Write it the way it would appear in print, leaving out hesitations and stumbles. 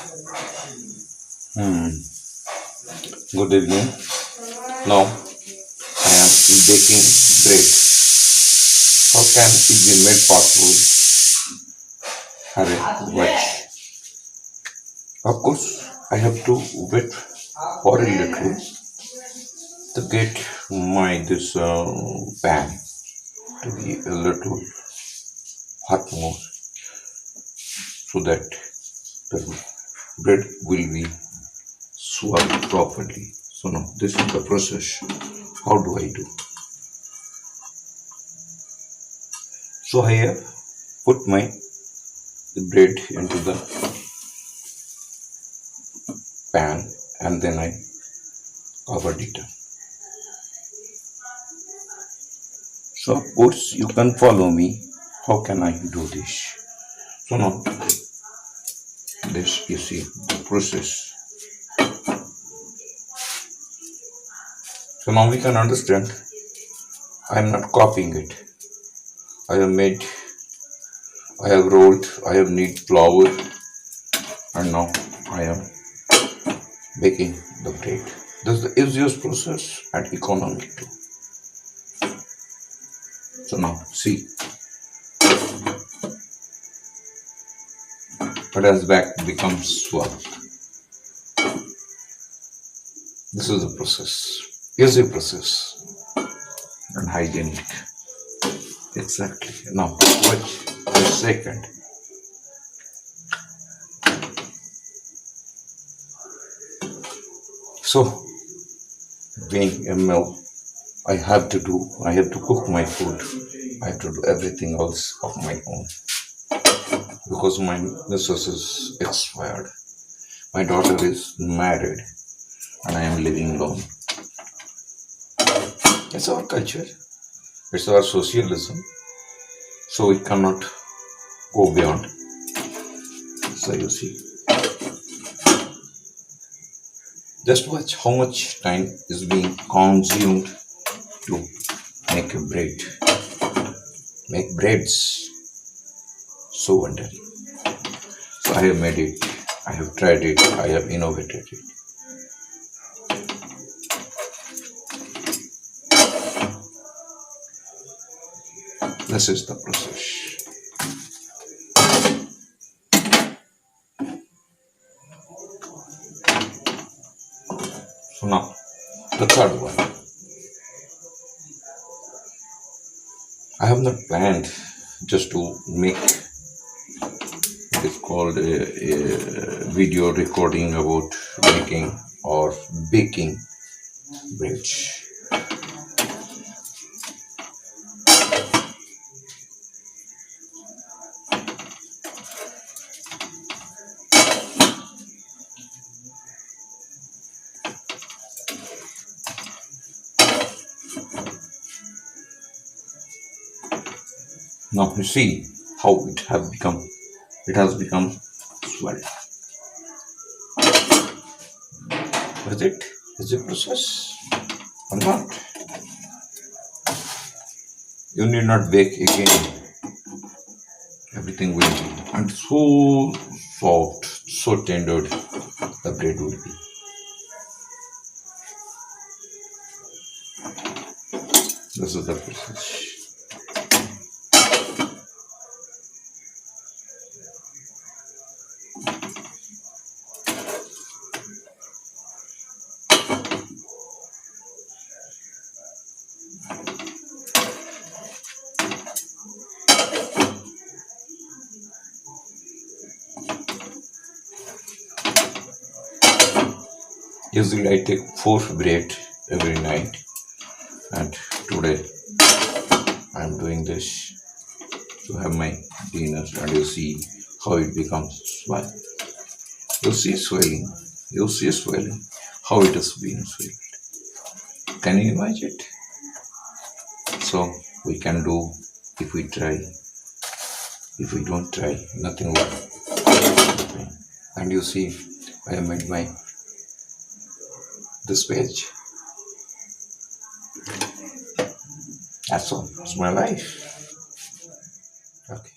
Hmm. Good evening. Now I am baking bread. How can it be made possible? Have a watch. Of course, I have to wait for a little to get my this pan to be a little hot more so that the bread will be swirled properly. So now this is the process. How do I do? So I have put my bread into the pan and then I covered it up. So of course you can follow me. How can I do this? So now this you see the process. So now we can understand I am not copying it. I have made, I have rolled, I have knead flour and now I am baking the bread. This is the easiest process and economic too. So now see what has back becomes swirl. This is the process. Easy process and hygienic. Exactly. Now watch a second. So being a male, I have to cook my food. I have to do everything else of my own because my missus is expired. My daughter is married and I am living alone. It's our culture. It's our socialism. So we cannot go beyond. So you see, just watch how much time is being consumed to make a bread. Make breads so wonderful. So I have made it. I have tried it. I have innovated it. This is the process. So now the third one. I have not planned just to make what is called a video recording about making or baking bread. Now you see how it has become swell. Is it? Is it process or not? You need not bake again. Everything will be and so soft, so tender the bread will be. This is the process. Usually I take 4 bread every night and today I am doing this to have my dinner and you see how it becomes swell. You see swelling. You see swelling. How it has been swelled. Can you imagine it? So we can do if we try. If we don't try, nothing will happen. And you see, I have made my this page. That's all. It's my life. Okay.